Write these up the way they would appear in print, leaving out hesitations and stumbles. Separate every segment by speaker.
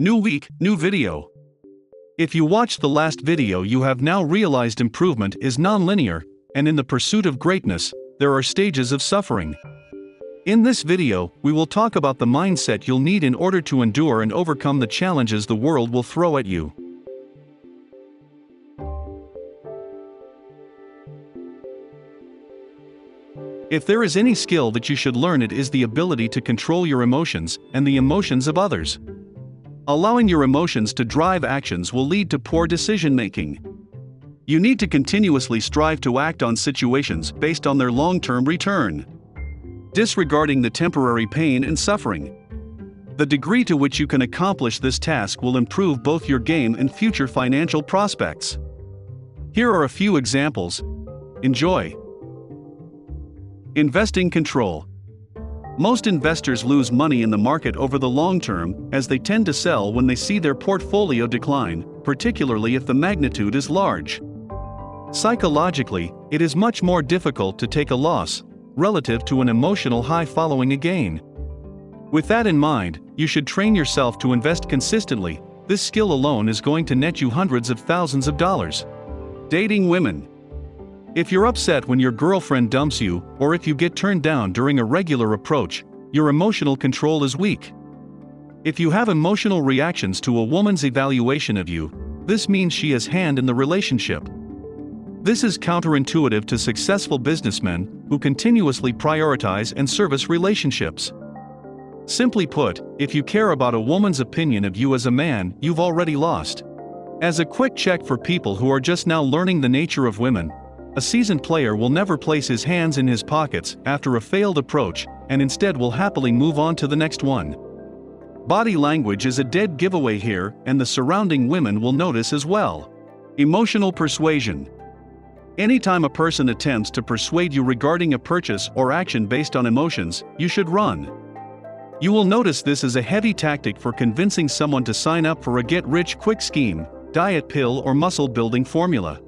Speaker 1: New week, new video. If you watched the last video, you have now realized improvement is non-linear, and in the pursuit of greatness, there are stages of suffering. In this video, we will talk about the mindset you'll need in order to endure and overcome the challenges the world will throw at you. If there is any skill that you should learn, it is the ability to control your emotions and the emotions of others. Allowing your emotions to drive actions will lead to poor decision-making. You need to continuously strive to act on situations based on their long-term return, disregarding the temporary pain and suffering. The degree to which you can accomplish this task will improve both your game and future financial prospects. Here are a few examples. Enjoy. Investing control. Most investors lose money in the market over the long term, as they tend to sell when they see their portfolio decline, particularly if the magnitude is large. Psychologically, it is much more difficult to take a loss, relative to an emotional high following a gain. With that in mind, you should train yourself to invest consistently. This skill alone is going to net you hundreds of thousands of dollars. Dating women. If you're upset when your girlfriend dumps you, or if you get turned down during a regular approach, your emotional control is weak. If you have emotional reactions to a woman's evaluation of you, this means she has hand in the relationship. This is counterintuitive to successful businessmen who continuously prioritize and service relationships. Simply put, if you care about a woman's opinion of you as a man, you've already lost. As a quick check for people who are just now learning the nature of women, a seasoned player will never place his hands in his pockets after a failed approach, and instead will happily move on to the next one. Body language is a dead giveaway here, and the surrounding women will notice as well. Emotional persuasion. Anytime a person attempts to persuade you regarding a purchase or action based on emotions, you should run. You will notice this is a heavy tactic for convincing someone to sign up for a get-rich-quick scheme, diet pill, or muscle-building formula.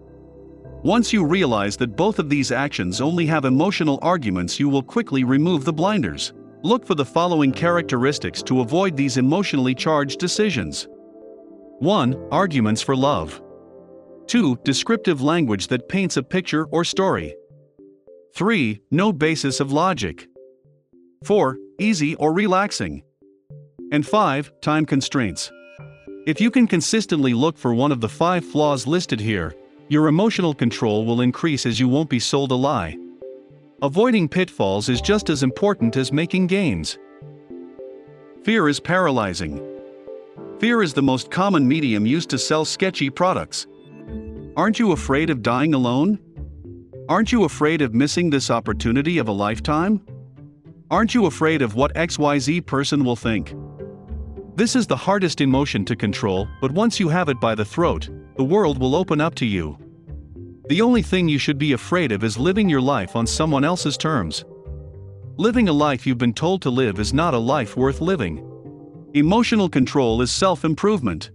Speaker 1: Once you realize that both of these actions only have emotional arguments, you will quickly remove the blinders. Look for the following characteristics to avoid these emotionally charged decisions. 1. Arguments for love. 2. Descriptive language that paints a picture or story. 3. No basis of logic. 4. Easy or relaxing. And 5. Time constraints. If you can consistently look for one of the 5 flaws listed here, your emotional control will increase, as you won't be sold a lie. Avoiding pitfalls is just as important as making gains. Fear is paralyzing. Fear is the most common medium used to sell sketchy products. Aren't you afraid of dying alone? Aren't you afraid of missing this opportunity of a lifetime? Aren't you afraid of what XYZ person will think? This is the hardest emotion to control, but once you have it by the throat, the world will open up to you. The only thing you should be afraid of is living your life on someone else's terms. Living a life you've been told to live is not a life worth living. Emotional control is self-improvement.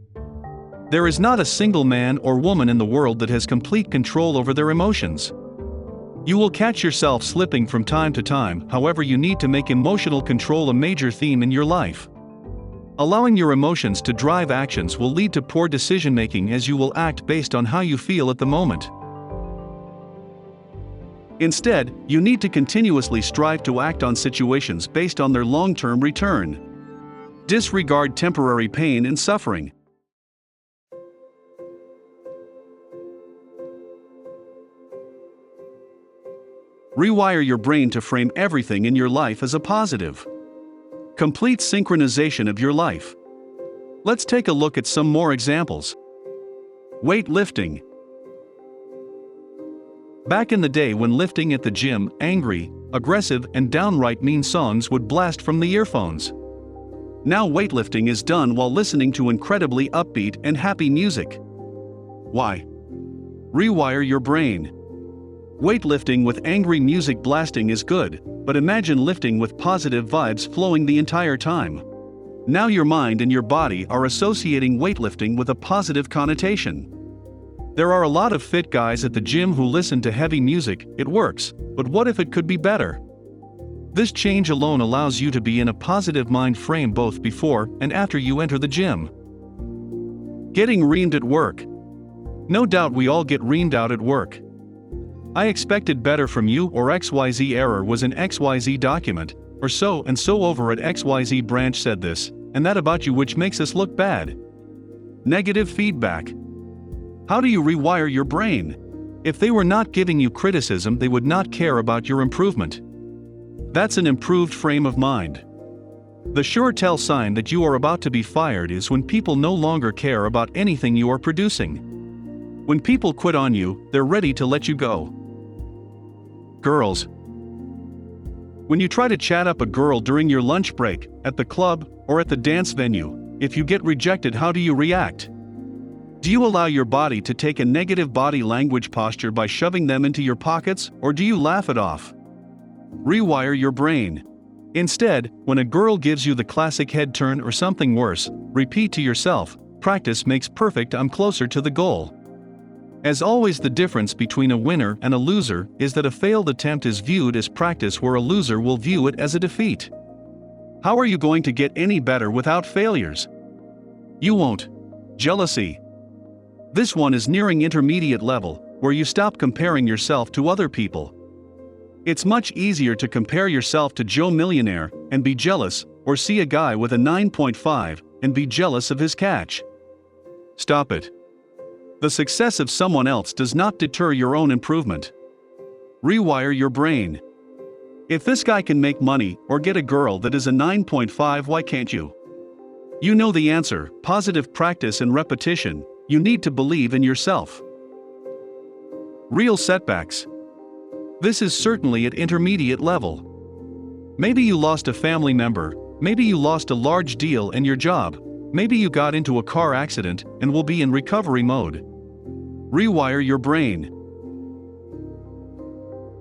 Speaker 1: There is not a single man or woman in the world that has complete control over their emotions. You will catch yourself slipping from time to time, however, you need to make emotional control a major theme in your life. Allowing your emotions to drive actions will lead to poor decision-making, as you will act based on how you feel at the moment. Instead, you need to continuously strive to act on situations based on their long-term return. Disregard temporary pain and suffering. Rewire your brain to frame everything in your life as a positive. Complete synchronization of your life. Let's take a look at some more examples. Weightlifting. Back in the day when lifting at the gym, angry, aggressive, and downright mean songs would blast from the earphones. Now weightlifting is done while listening to incredibly upbeat and happy music. Why? Rewire your brain. Weightlifting with angry music blasting is good, but imagine lifting with positive vibes flowing the entire time. Now your mind and your body are associating weightlifting with a positive connotation. There are a lot of fit guys at the gym who listen to heavy music. It works, but what if it could be better? This change alone allows you to be in a positive mind frame both before and after you enter the gym. Getting reamed at work. No doubt we all get reamed out at work. I expected better from you, or XYZ error was an XYZ document, or so and so over at XYZ branch said this and that about you, which makes us look bad. Negative feedback. How do you rewire your brain? If they were not giving you criticism, they would not care about your improvement. That's an improved frame of mind. The sure tell sign that you are about to be fired is when people no longer care about anything you are producing. When people quit on you, they're ready to let you go. Girls. When you try to chat up a girl during your lunch break, at the club, or at the dance venue, if you get rejected, how do you react? Do you allow your body to take a negative body language posture by shoving them into your pockets, or do you laugh it off? Rewire your brain. Instead, when a girl gives you the classic head turn or something worse, repeat to yourself, "Practice makes perfect, I'm closer to the goal." As always, the difference between a winner and a loser is that a failed attempt is viewed as practice, where a loser will view it as a defeat. How are you going to get any better without failures? You won't. Jealousy. This one is nearing intermediate level, where you stop comparing yourself to other people. It's much easier to compare yourself to Joe Millionaire and be jealous, or see a guy with a 9.5 and be jealous of his catch. Stop it. The success of someone else does not deter your own improvement. Rewire your brain. If this guy can make money or get a girl that is a 9.5, why can't you? You know the answer: positive practice and repetition. You need to believe in yourself. Real setbacks. This is certainly at intermediate level. Maybe you lost a family member, maybe you lost a large deal in your job, maybe you got into a car accident and will be in recovery mode. Rewire your brain.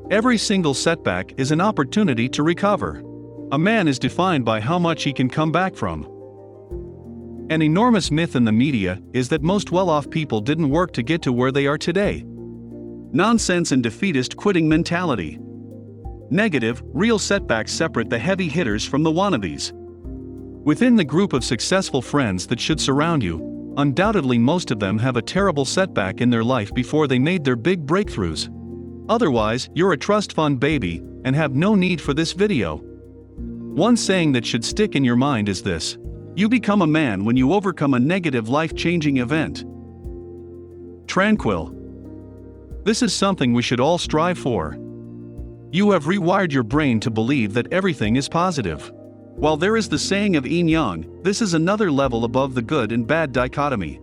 Speaker 1: Every single setback is an opportunity to recover. A man is defined by how much he can come back from. An enormous myth in the media is that most well-off people didn't work to get to where they are today. Nonsense and defeatist quitting mentality. Negative, real setbacks separate the heavy hitters from the wannabes. Within the group of successful friends that should surround you, undoubtedly most of them have a terrible setback in their life before they made their big breakthroughs. Otherwise, you're a trust fund baby and have no need for this video. One saying that should stick in your mind is this: you become a man when you overcome a negative life-changing event. Tranquil. This is something we should all strive for. You have rewired your brain to believe that everything is positive. While there is the saying of yin yang, this is another level above the good and bad dichotomy.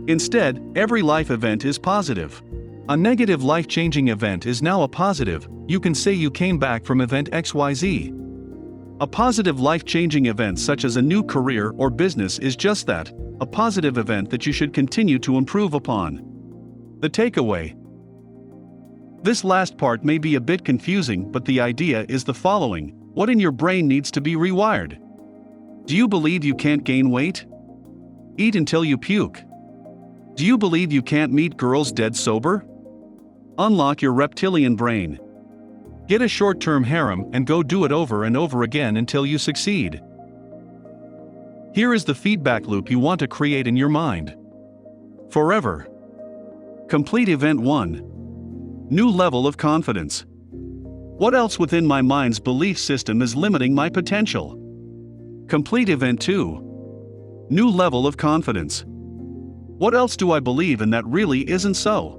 Speaker 1: Instead, every life event is positive. A negative life-changing event is now a positive. You can say you came back from event XYZ. A positive life-changing event such as a new career or business is just that, a positive event that you should continue to improve upon. The takeaway. This last part may be a bit confusing, but the idea is the following: what in your brain needs to be rewired? Do you believe you can't gain weight? Eat until you puke. Do you believe you can't meet girls dead sober? Unlock your reptilian brain. Get a short-term harem and go do it over and over again until you succeed. Here is the feedback loop you want to create in your mind. Forever. Complete event 1. New level of confidence. What else within my mind's belief system is limiting my potential? Complete event 2. New level of confidence. What else do I believe in that really isn't so?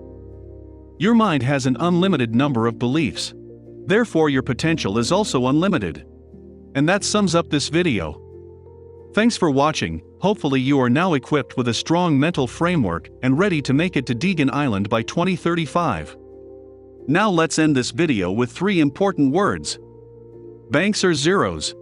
Speaker 1: Your mind has an unlimited number of beliefs. Therefore, your potential is also unlimited. And that sums up this video. Thanks for watching. Hopefully you are now equipped with a strong mental framework and ready to make it to Deegan Island by 2035. Now let's end this video with 3 important words. Banks are zeros.